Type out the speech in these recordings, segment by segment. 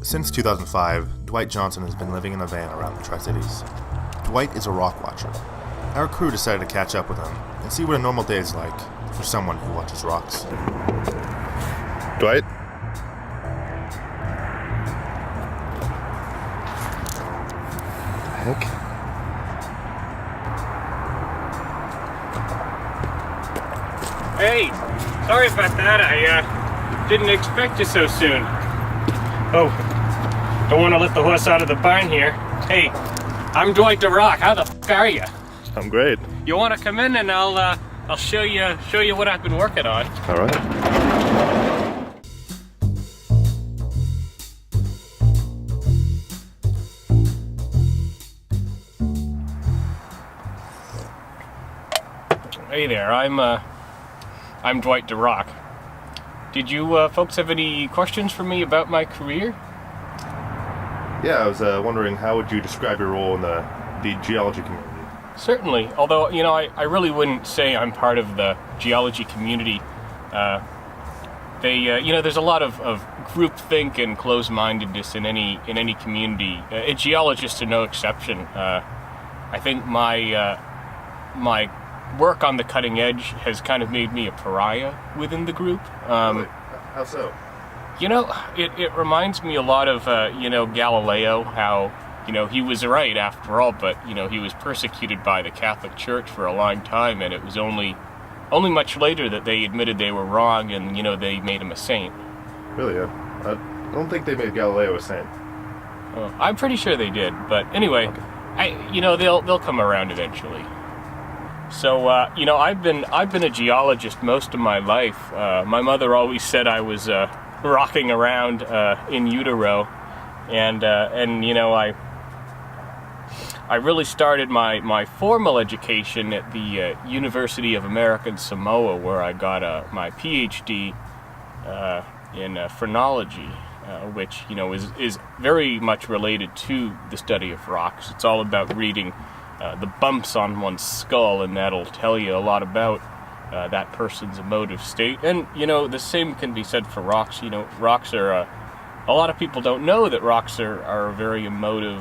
Since 2005, Dwight Johnson has been living in a van around the Tri-Cities. Dwight is a Rockwatcher. Our crew decided to catch up with him and see what a normal day is like for someone who watches rocks. Dwight? What the heck? Hey, sorry about that. I didn't expect you so soon. Oh, don't want to let the horse out of the barn here. Hey, I'm Dwight the Rock. How the f*** are you? I'm great. You want to come in and I'll show you what I've been working on. All right. Hey there, I'm Dwight the Rock. Did you folks have any questions for me about my career? Yeah, I was wondering how would you describe your role in the geology community? Certainly, although, I really wouldn't say I'm part of the geology community. There's a lot of groupthink and closed-mindedness in any community. Geologists are no exception. I think my work on the cutting edge has kind of made me a pariah within the group. Really? How so? It reminds me a lot of, Galileo, how, he was right after all, but, he was persecuted by the Catholic Church for a long time, and it was only much later that they admitted they were wrong and, they made him a saint. Really? I don't think they made Galileo a saint. Oh, I'm pretty sure they did, but anyway, okay. They'll come around eventually. So, I've been a geologist most of my life. My mother always said I was rocking around in utero, and I really started my formal education at the University of American Samoa, where I got my PhD in phrenology, which is very much related to the study of rocks. It's all about reading the bumps on one's skull, and that'll tell you a lot about that person's emotive state. And the same can be said for rocks. Rocks are a lot of people don't know that rocks are a very emotive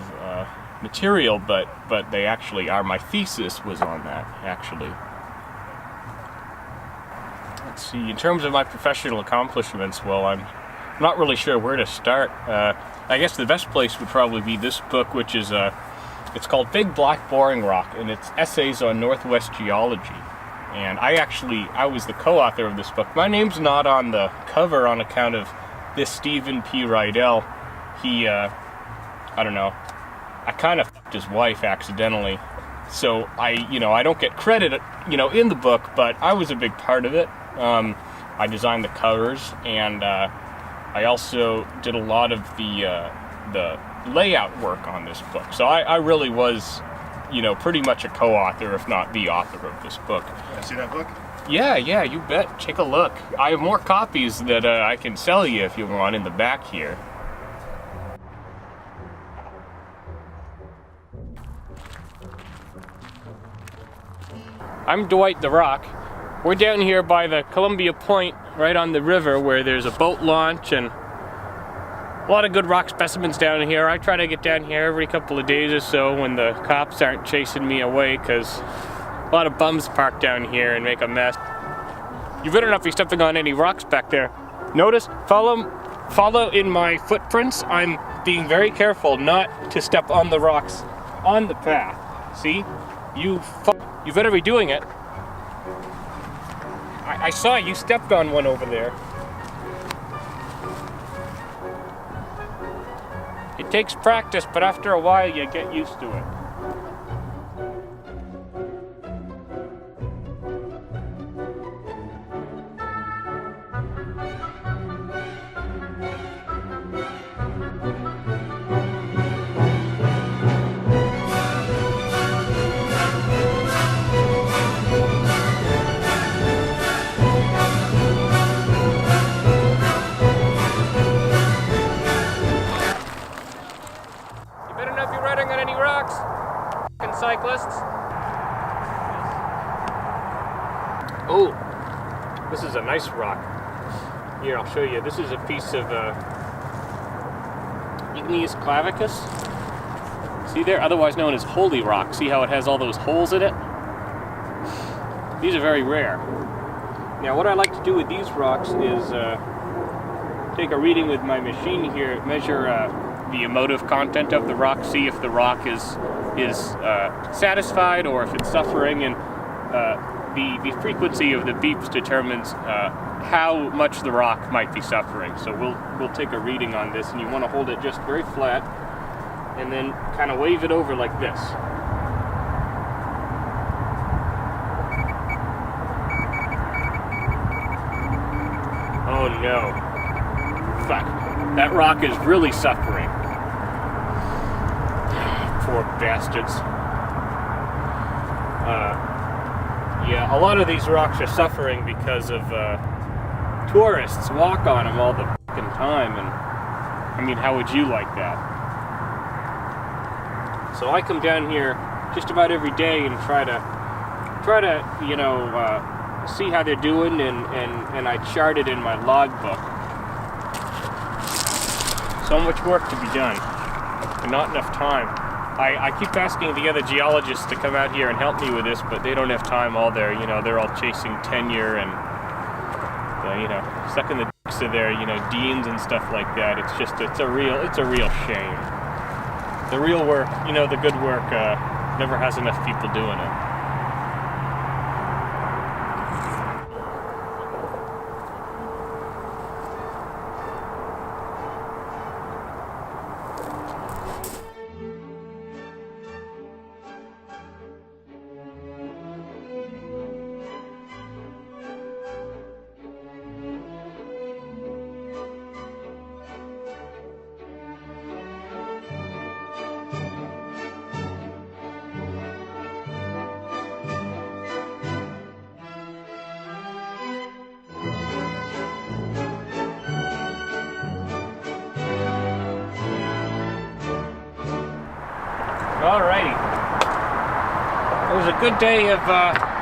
material, but they actually are. My thesis was on that, actually. Let's see, in terms of my professional accomplishments, well, I'm not really sure where to start. I guess the best place would probably be this book, which is it's called Big Black Boring Rock, and it's essays on Northwest geology. And I was the co-author of this book. My name's not on the cover on account of this Stephen P. Rydell. He, I don't know, I kind of f***ed his wife accidentally. So I don't get credit, in the book, but I was a big part of it. I designed the covers, and I also did a lot of the layout work on this book. So I really was, pretty much a co-author, if not the author of this book. Can I see that book? Yeah, you bet. Take a look. I have more copies that I can sell you if you want in the back here. I'm Dwight the Rock. We're down here by the Columbia Point, right on the river, where there's a boat launch and a lot of good rock specimens down here. I try to get down here every couple of days or so when the cops aren't chasing me away, because a lot of bums park down here and make a mess. You better not be stepping on any rocks back there. Notice, follow in my footprints. I'm being very careful not to step on the rocks on the path. See? You better be doing it. I saw you stepped on one over there. It takes practice, but after a while you get used to it. Cyclists. Oh, this is a nice rock. Here, I'll show you. This is a piece of igneous clavicus. See there? Otherwise known as holy rock. See how it has all those holes in it? These are very rare. Now what I like to do with these rocks is take a reading with my machine here, measure the emotive content of the rock, see if the rock is satisfied or if it's suffering, and the frequency of the beeps determines how much the rock might be suffering. So we'll take a reading on this, and you want to hold it just very flat and then kind of wave it over like this. Oh no. Fuck. That rock is really suffering. Poor bastards. Yeah, a lot of these rocks are suffering because of tourists walk on them all the fucking time, and I mean, how would you like that? So I come down here just about every day and try to you know, see how they're doing, and I chart it in my logbook. So much work to be done, and not enough time. I keep asking the other geologists to come out here and help me with this, but they don't have time. They're all chasing tenure and you know, sucking the dicks of their, you know, deans and stuff like that. It's a real shame. The real work, you know, the good work, never has enough people doing it. Alrighty. It was a good day of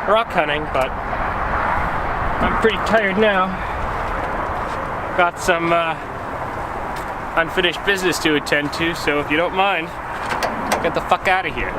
rock hunting, but I'm pretty tired now. Got some unfinished business to attend to, so if you don't mind, get the fuck out of here.